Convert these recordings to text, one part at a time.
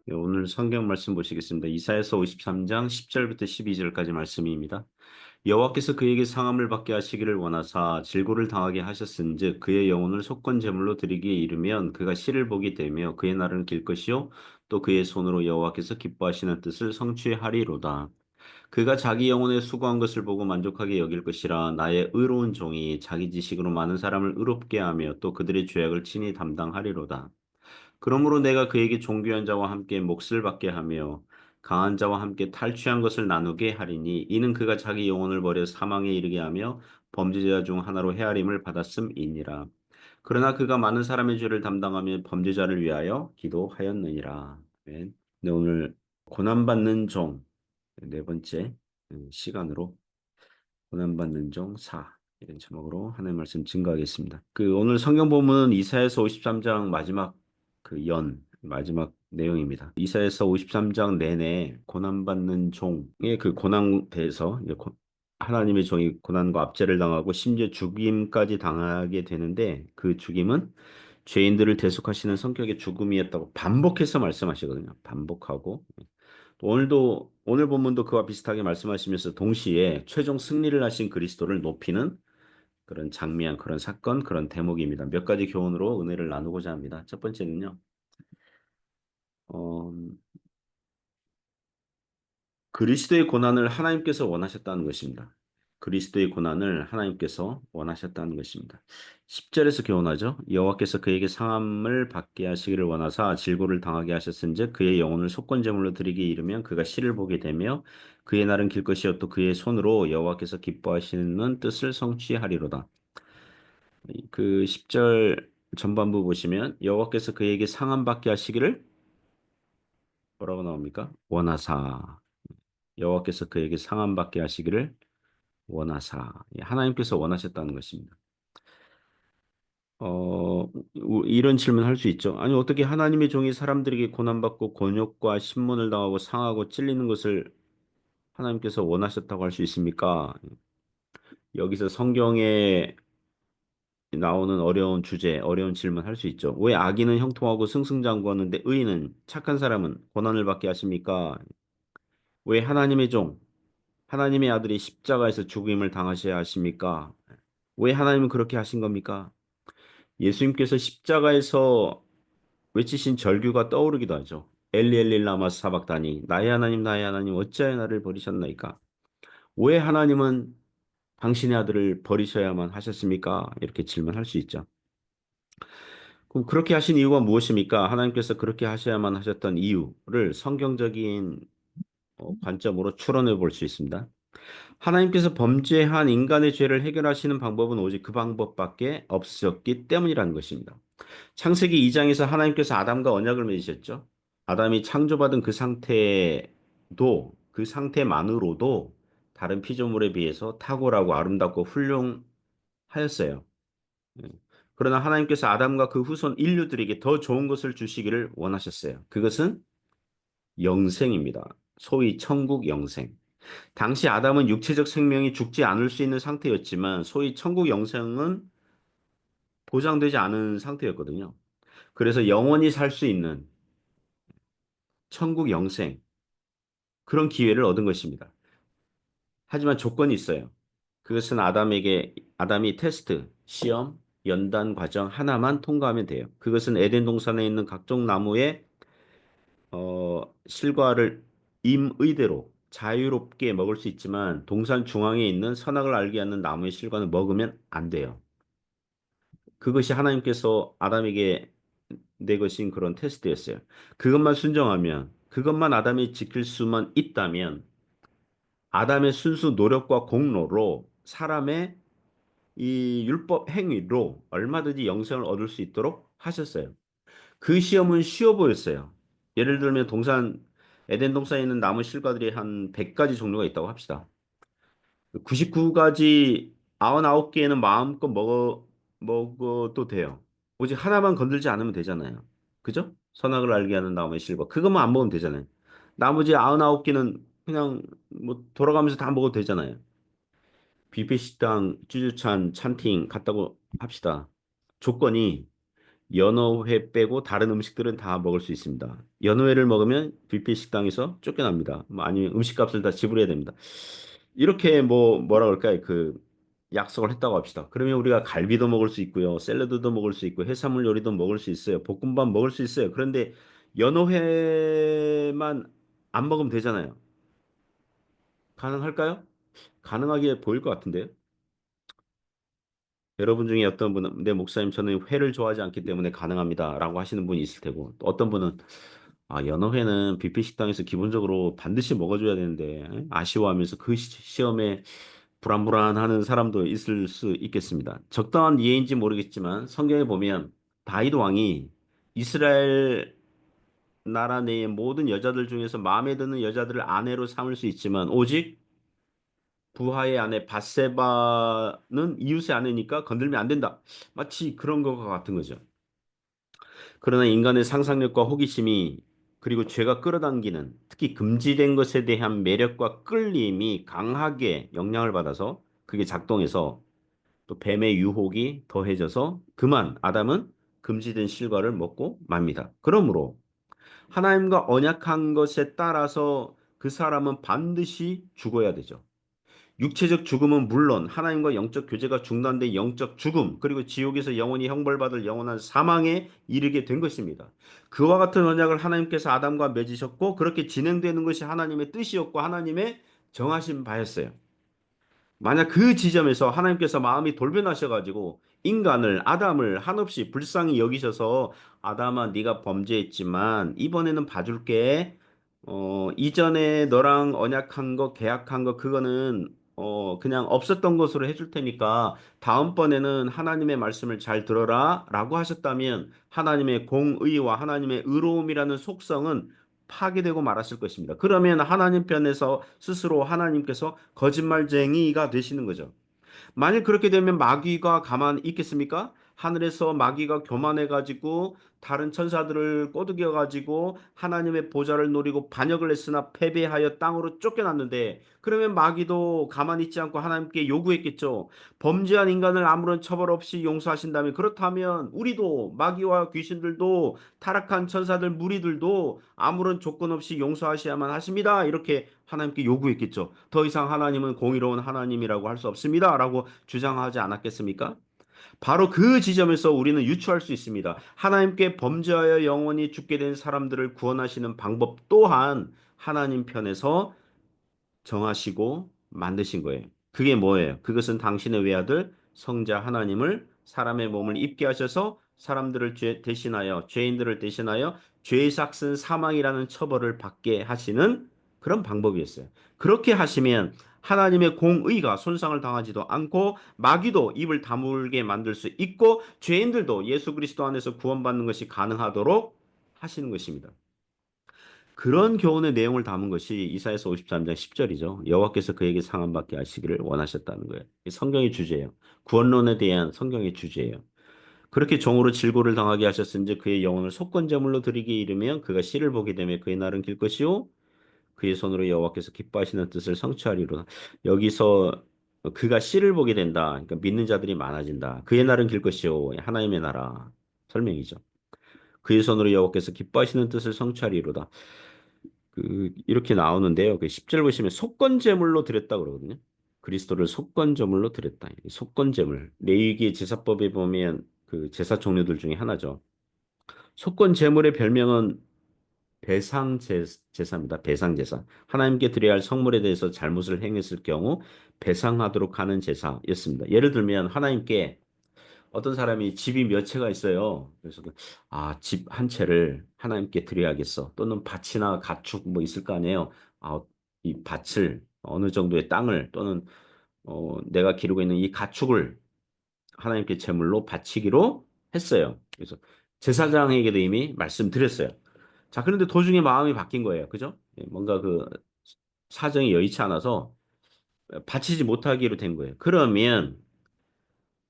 네, 오늘 성경 말씀 보시겠습니다. 이사야서 53장 10절부터 12절까지 말씀입니다. 여호와께서 그에게 상함을 받게 하시기를 원하사 질고를 당하게 하셨은즉 그의 영혼을 속건 제물로 드리기에 이르면 그가 실을 보게 되며 그의 날은 길 것이요 또 그의 손으로 여호와께서 기뻐하시는 뜻을 성취하리로다. 그가 자기 영혼에 수고한 것을 보고 만족하게 여길 것이라. 나의 의로운 종이 자기 지식으로 많은 사람을 의롭게 하며 또 그들의 죄악을 친히 담당하리로다. 그러므로 내가 그에게 존귀한 자와 함께 몫을 받게 하며 강한 자와 함께 탈취한 것을 나누게 하리니 이는 그가 자기 영혼을 버려 사망에 이르게 하며 범죄자 중 하나로 헤아림을 받았음이니라. 그러나 그가 많은 사람의 죄를 담당하며 범죄자를 위하여 기도하였느니라. 아멘. 네, 오늘 고난받는 종 네 번째 시간으로 고난받는 종 4 이런 제목으로 하나님 말씀 증거하겠습니다. 오늘 성경 본문은 이사야서 53장 마지막 마지막 내용입니다. 이사야서 53장 내내 고난받는 종의 그 고난 대해서 하나님의 종이 고난과 압제를 당하고 심지어 죽임까지 당하게 되는데 그 죽임은 죄인들을 대속하시는 성격의 죽음이었다고 반복해서 말씀하시거든요. 반복하고 오늘 본문도 그와 비슷하게 말씀하시면서 동시에 최종 승리를 하신 그리스도를 높이는 그런 장미한 그런 사건, 그런 대목입니다. 몇 가지 교훈으로 은혜를 나누고자 합니다. 첫 번째는요, 어, 그리스도의 고난을 하나님께서 원하셨다는 것입니다. 그리스도의 고난을 하나님께서 원하셨다는 것입니다. 10절에서 교훈하죠. 여호와께서 그에게 상함을 받게 하시기를 원하사 질고를 당하게 하셨은즉 그의 영혼을 속건제물로 드리기에 이르면 그가 실을 보게 되며 그의 날은 길 것이요 또 그의 손으로 여호와께서 기뻐하시는 뜻을 성취하리로다. 그 10절 전반부 보시면 여호와께서 그에게 상함 받게 하시기를 뭐라고 나옵니까? 원하사. 여호와께서 그에게 상함 받게 하시기를 원하사. 예, 하나님께서 원하셨다는 것입니다. 이런 질문 할 수 있죠. 아니, 어떻게 하나님의 종이 사람들에게 고난받고 곤욕과 신문을 당하고 상하고 찔리는 것을 하나님께서 원하셨다고 할 수 있습니까? 여기서 성경에 나오는 어려운 주제, 어려운 질문 할 수 있죠. 왜 악인은 형통하고 승승장구하는데 의인은 착한 사람은 고난을 받게 하십니까? 왜 하나님의 종, 하나님의 아들이 십자가에서 죽임을 당하셔야 하십니까? 왜 하나님은 그렇게 하신 겁니까? 예수님께서 십자가에서 외치신 절규가 떠오르기도 하죠. 엘리 엘리 라마 사박다니 나의 하나님 어찌하여 나를 버리셨나이까? 왜 하나님은 당신의 아들을 버리셔야만 하셨습니까? 이렇게 질문할 수 있죠. 그럼 그렇게 하신 이유가 무엇입니까? 하나님께서 그렇게 하셔야만 하셨던 이유를 성경적인 관점으로 추론해 볼 수 있습니다. 하나님께서 범죄한 인간의 죄를 해결하시는 방법은 오직 그 방법밖에 없었기 때문이라는 것입니다. 창세기 2장에서 하나님께서 아담과 언약을 맺으셨죠. 아담이 창조받은 그 상태만으로도 다른 피조물에 비해서 탁월하고 아름답고 훌륭하였어요. 예. 그러나 하나님께서 아담과 그 후손 인류들에게 더 좋은 것을 주시기를 원하셨어요. 그것은 영생입니다. 소위 천국 영생. 당시 아담은 육체적 생명이 죽지 않을 수 있는 상태였지만 소위 천국 영생은 보장되지 않은 상태였거든요. 그래서 영원히 살 수 있는 천국 영생 그런 기회를 얻은 것입니다. 하지만 조건이 있어요. 그것은 아담이 테스트, 시험, 연단 과정 하나만 통과하면 돼요. 그것은 에덴 동산에 있는 각종 나무의 실과를 임의대로 자유롭게 먹을 수 있지만 동산 중앙에 있는 선악을 알게 하는 나무의 실과는 먹으면 안 돼요. 그것이 하나님께서 아담에게 내것인 그런 테스트였어요. 그것만 순정하면, 그것만 아담이 지킬 수만 있다면 아담의 순수 노력과 공로로 사람의 이 율법 행위로 얼마든지 영생을 얻을 수 있도록 하셨어요. 그 시험은 쉬워 보였어요. 예를 들면 에덴 동산에 있는 나무 실과들이 한 100가지 종류가 있다고 합시다. 99가지 99개는 마음껏 먹어도 돼요. 오직 하나만 건들지 않으면 되잖아요. 그죠? 선악을 알게 하는 나무의 실과. 그것만 안 먹으면 되잖아요. 나머지 99개는 그냥 뭐 돌아가면서 다 먹어도 되잖아요. 뷔페 식당, 쭈쭈찬, 찬팅 갔다고 합시다. 조건이 연어회 빼고 다른 음식들은 다 먹을 수 있습니다. 연어회를 먹으면 뷔페 식당에서 쫓겨납니다. 뭐 아니면 음식값을 다 지불해야 됩니다. 이렇게 뭐라 그럴까요? 그 약속을 했다고 합시다. 그러면 우리가 갈비도 먹을 수 있고요. 샐러드도 먹을 수 있고 해산물 요리도 먹을 수 있어요. 볶음밥 먹을 수 있어요. 그런데 연어회만 안 먹으면 되잖아요. 가능할까요? 가능하게 보일 것 같은데요. 여러분 중에 어떤 분은 네 목사님 저는 회를 좋아하지 않기 때문에 가능합니다라고 하시는 분이 있을 테고 또 어떤 분은 연어회는 뷔페 식당에서 기본적으로 반드시 먹어줘야 되는데 아쉬워하면서 그 시험에 불안불안하는 사람도 있을 수 있겠습니다. 적당한 이해인지 모르겠지만 성경에 보면 다윗 왕이 이스라엘 나라 내의 모든 여자들 중에서 마음에 드는 여자들을 아내로 삼을 수 있지만 오직 부하의 아내 밧세바는 이웃의 아내니까 건들면 안 된다. 마치 그런 것과 같은 거죠. 그러나 인간의 상상력과 호기심이 그리고 죄가 끌어당기는 특히 금지된 것에 대한 매력과 끌림이 강하게 영향을 받아서 그게 작동해서 또 뱀의 유혹이 더해져서 그만 아담은 금지된 실과를 먹고 맙니다. 그러므로 하나님과 언약한 것에 따라서 그 사람은 반드시 죽어야 되죠. 육체적 죽음은 물론 하나님과 영적 교제가 중단된 영적 죽음, 그리고 지옥에서 영원히 형벌받을 영원한 사망에 이르게 된 것입니다. 그와 같은 언약을 하나님께서 아담과 맺으셨고 그렇게 진행되는 것이 하나님의 뜻이었고 하나님의 정하신 바였어요. 만약 그 지점에서 하나님께서 마음이 돌변하셔가지고 인간을 아담을 한없이 불쌍히 여기셔서 아담아 네가 범죄했지만 이번에는 봐줄게. 이전에 너랑 언약한 거 계약한 거 그거는 그냥 없었던 것으로 해줄 테니까 다음번에는 하나님의 말씀을 잘 들어라 라고 하셨다면 하나님의 공의와 하나님의 의로움이라는 속성은 파괴되고 말았을 것입니다. 그러면 하나님 편에서 스스로 하나님께서 거짓말쟁이가 되시는 거죠. 만일 그렇게 되면 마귀가 가만히 있겠습니까? 하늘에서 마귀가 교만해가지고 다른 천사들을 꼬드겨가지고 하나님의 보좌를 노리고 반역을 했으나 패배하여 땅으로 쫓겨났는데 그러면 마귀도 가만히 있지 않고 하나님께 요구했겠죠. 범죄한 인간을 아무런 처벌 없이 용서하신다면 그렇다면 우리도 마귀와 귀신들도 타락한 천사들 무리들도 아무런 조건 없이 용서하셔야만 하십니다. 이렇게 하나님께 요구했겠죠. 더 이상 하나님은 공의로운 하나님이라고 할 수 없습니다. 라고 주장하지 않았겠습니까? 바로 그 지점에서 우리는 유추할 수 있습니다. 하나님께 범죄하여 영원히 죽게 된 사람들을 구원하시는 방법 또한 하나님 편에서 정하시고 만드신 거예요. 그게 뭐예요? 그것은 당신의 외아들 성자 하나님을 사람의 몸을 입게 하셔서 사람들을 대신하여 죄인들을 대신하여 죄의 삭슨 사망이라는 처벌을 받게 하시는 그런 방법이었어요. 그렇게 하시면 하나님의 공의가 손상을 당하지도 않고 마귀도 입을 다물게 만들 수 있고 죄인들도 예수 그리스도 안에서 구원받는 것이 가능하도록 하시는 것입니다. 그런 교훈의 내용을 담은 것이 이사야서 53장 10절이죠. 여호와께서 그에게 상함받게 하시기를 원하셨다는 거예요. 성경의 주제예요. 구원론에 대한 성경의 주제예요. 그렇게 종으로 질고를 당하게 하셨은지 그의 영혼을 속건제물로 드리게 이르면 그가 씨를 보게 되며 그의 날은 길 것이요 그의 손으로 여호와께서 기뻐하시는 뜻을 성취하리로다. 여기서 그가 씨를 보게 된다. 그러니까 믿는 자들이 많아진다. 그의 날은 길 것이요 하나님의 나라 설명이죠. 그의 손으로 여호와께서 기뻐하시는 뜻을 성취하리로다. 이렇게 나오는데요. 그 10절 보시면 속건제물로 드렸다 그러거든요. 그리스도를 속건제물로 드렸다. 속건제물. 레위기 제사법에 보면 그 제사 종류들 중에 하나죠. 속건제물의 별명은 제사입니다. 배상제사. 하나님께 드려야 할 성물에 대해서 잘못을 행했을 경우 배상하도록 하는 제사였습니다. 예를 들면 하나님께 어떤 사람이 집이 몇 채가 있어요. 그래서 집 한 채를 하나님께 드려야겠어. 또는 밭이나 가축 뭐 있을 거 아니에요. 이 밭을 어느 정도의 땅을 또는 내가 기르고 있는 이 가축을 하나님께 제물로 바치기로 했어요. 그래서 제사장에게도 이미 말씀드렸어요. 자, 그런데 도중에 마음이 바뀐 거예요. 그죠? 뭔가 그 사정이 여의치 않아서 바치지 못하기로 된 거예요. 그러면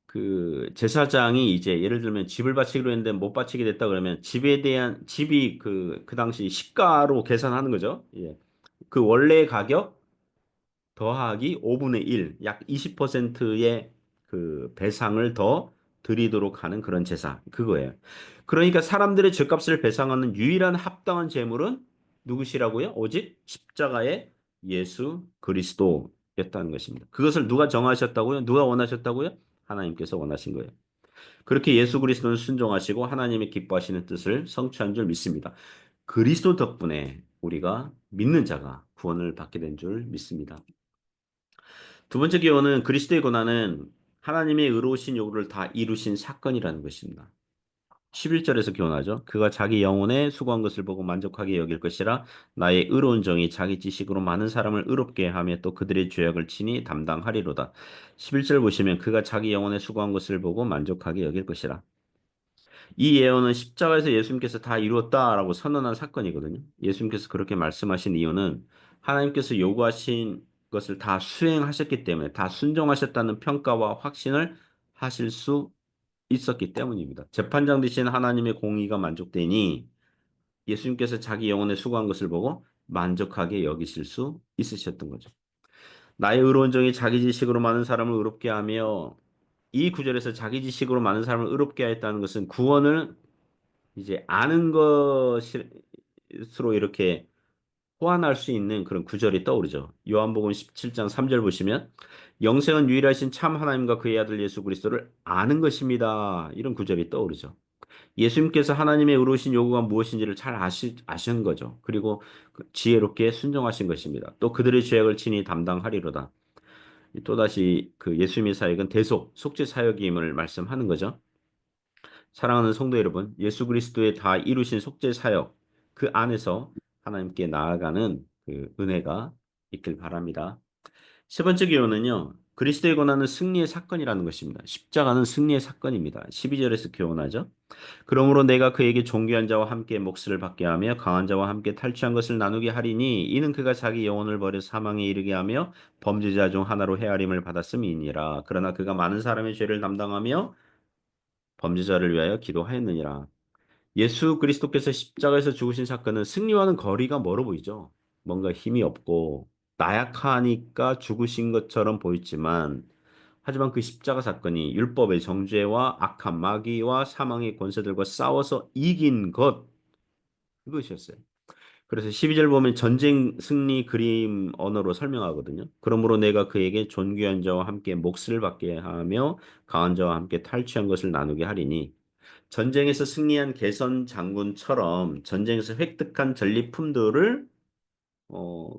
그 제사장이 이제 예를 들면 집을 바치기로 했는데 못 바치게 됐다 그러면 집에 대한 집이 그 당시 시가로 계산하는 거죠. 예. 그 원래 가격 더하기 5분의 1, 약 20%의 그 배상을 더 드리도록 하는 그런 제사 그거예요. 그러니까 사람들의 죄값을 배상하는 유일한 합당한 제물은 누구시라고요? 오직 십자가의 예수 그리스도였다는 것입니다. 그것을 누가 정하셨다고요? 누가 원하셨다고요? 하나님께서 원하신 거예요. 그렇게 예수 그리스도는 순종하시고 하나님의 기뻐하시는 뜻을 성취한 줄 믿습니다. 그리스도 덕분에 우리가 믿는 자가 구원을 받게 된 줄 믿습니다. 두 번째 기원은 그리스도의 고난은 하나님의 의로우신 요구를 다 이루신 사건이라는 것입니다. 11절에서 기원하죠. 그가 자기 영혼에 수고한 것을 보고 만족하게 여길 것이라 나의 의로운 정이 자기 지식으로 많은 사람을 의롭게 하며 또 그들의 죄악을 친히 담당하리로다. 11절 보시면 그가 자기 영혼에 수고한 것을 보고 만족하게 여길 것이라. 이 예언은 십자가에서 예수님께서 다 이루었다라고 선언한 사건이거든요. 예수님께서 그렇게 말씀하신 이유는 하나님께서 요구하신 것을 다 수행하셨기 때문에 다 순종하셨다는 평가와 확신을 하실 수 있었기 때문입니다. 재판장 되신 하나님의 공의가 만족되니 예수님께서 자기 영혼에 수고한 것을 보고 만족하게 여기실 수 있으셨던 거죠. 나의 의로운 정이 자기 지식으로 많은 사람을 의롭게 하며 이 구절에서 자기 지식으로 많은 사람을 의롭게 하였다는 것은 구원을 이제 아는 것으로 이렇게 호환할 수 있는 그런 구절이 떠오르죠. 요한복음 17장 3절 보시면 영생은 유일하신 참 하나님과 그의 아들 예수 그리스도를 아는 것입니다. 이런 구절이 떠오르죠. 예수님께서 하나님의 의로우신 요구가 무엇인지를 잘 아신 거죠. 그리고 지혜롭게 순종하신 것입니다. 또 그들의 죄악을 친히 담당하리로다. 또다시 그 예수님의 사역은 대속, 속죄 사역임을 말씀하는 거죠. 사랑하는 성도 여러분, 예수 그리스도의 다 이루신 속죄 사역 그 안에서 하나님께 나아가는 그 은혜가 있길 바랍니다. 세 번째 교훈은요. 그리스도의 고난은 승리의 사건이라는 것입니다. 십자가는 승리의 사건입니다. 12절에서 교훈하죠. 그러므로 내가 그에게 존귀한 자와 함께 몫을 받게 하며 강한 자와 함께 탈취한 것을 나누게 하리니 이는 그가 자기 영혼을 버려 사망에 이르게 하며 범죄자 중 하나로 헤아림을 받았음이니라. 그러나 그가 많은 사람의 죄를 담당하며 범죄자를 위하여 기도하였느니라. 예수 그리스도께서 십자가에서 죽으신 사건은 승리와는 거리가 멀어 보이죠. 뭔가 힘이 없고 나약하니까 죽으신 것처럼 보였지만 하지만 그 십자가 사건이 율법의 정죄와 악한 마귀와 사망의 권세들과 싸워서 이긴 것 그것이었어요. 그래서 12절 보면 전쟁 승리 그림 언어로 설명하거든요. 그러므로 내가 그에게 존귀한 자와 함께 몫을 받게 하며 강한 자와 함께 탈취한 것을 나누게 하리니 전쟁에서 승리한 개선 장군처럼 전쟁에서 획득한 전리품들을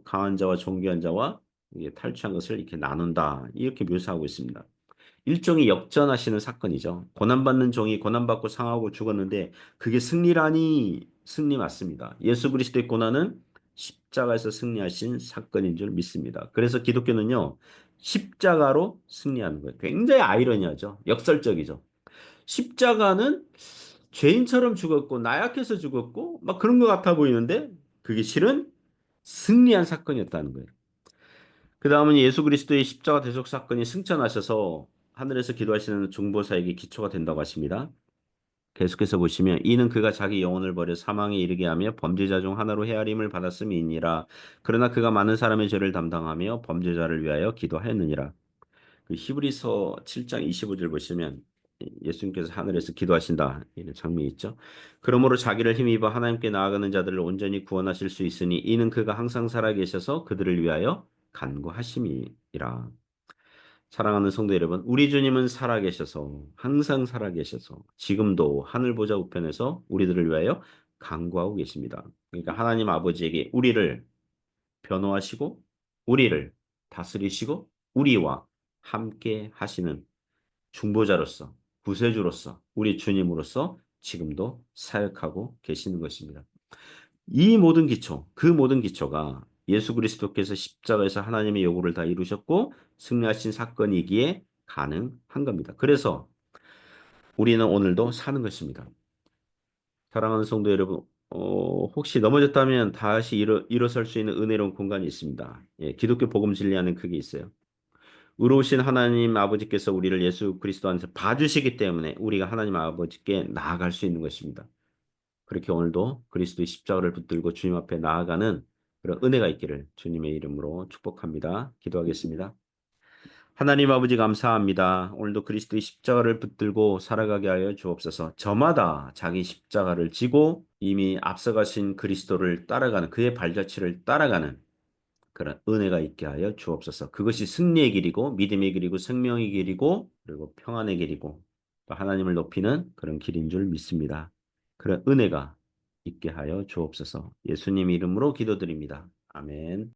강한 자와 존귀한 자와 이게 탈취한 것을 이렇게 나눈다. 이렇게 묘사하고 있습니다. 일종의 역전하시는 사건이죠. 고난받는 종이 고난받고 상하고 죽었는데 그게 승리라니 승리 맞습니다. 예수 그리스도의 고난은 십자가에서 승리하신 사건인 줄 믿습니다. 그래서 기독교는요. 십자가로 승리하는 거예요. 굉장히 아이러니하죠. 역설적이죠. 십자가는 죄인처럼 죽었고 나약해서 죽었고 막 그런 것 같아 보이는데 그게 실은 승리한 사건이었다는 거예요. 그 다음은 예수 그리스도의 십자가 대속 사건이 승천하셔서 하늘에서 기도하시는 중보사에게 기초가 된다고 하십니다. 계속해서 보시면 이는 그가 자기 영혼을 버려 사망에 이르게 하며 범죄자 중 하나로 헤아림을 받았음이니라. 그러나 그가 많은 사람의 죄를 담당하며 범죄자를 위하여 기도하였느니라. 그 히브리서 7장 25절 보시면 예수님께서 하늘에서 기도하신다. 이런 장면이 있죠. 그러므로 자기를 힘입어 하나님께 나아가는 자들을 온전히 구원하실 수 있으니 이는 그가 항상 살아계셔서 그들을 위하여 간구하심이라. 사랑하는 성도 여러분, 우리 주님은 살아계셔서 항상 살아계셔서 지금도 하늘 보좌 우편에서 우리들을 위하여 간구하고 계십니다. 그러니까 하나님 아버지에게 우리를 변호하시고 우리를 다스리시고 우리와 함께 하시는 중보자로서 구세주로서 우리 주님으로서 지금도 사역하고 계시는 것입니다. 이 모든 기초, 그 모든 기초가 예수 그리스도께서 십자가에서 하나님의 요구를 다 이루셨고 승리하신 사건이기에 가능한 겁니다. 그래서 우리는 오늘도 사는 것입니다. 사랑하는 성도 여러분, 혹시 넘어졌다면 다시 일어설 수 있는 은혜로운 공간이 있습니다. 예, 기독교 복음 진리하는 그게 있어요. 의로우신 하나님 아버지께서 우리를 예수 그리스도 안에서 봐주시기 때문에 우리가 하나님 아버지께 나아갈 수 있는 것입니다. 그렇게 오늘도 그리스도의 십자가를 붙들고 주님 앞에 나아가는 그런 은혜가 있기를 주님의 이름으로 축복합니다. 기도하겠습니다. 하나님 아버지 감사합니다. 오늘도 그리스도의 십자가를 붙들고 살아가게 하여 주옵소서. 저마다 자기 십자가를 지고 이미 앞서가신 그리스도를 따라가는 그의 발자취를 따라가는 그런 은혜가 있게 하여 주옵소서. 그것이 승리의 길이고 믿음의 길이고 생명의 길이고 그리고 평안의 길이고 또 하나님을 높이는 그런 길인 줄 믿습니다. 그런 은혜가 있게 하여 주옵소서. 예수님 이름으로 기도드립니다. 아멘.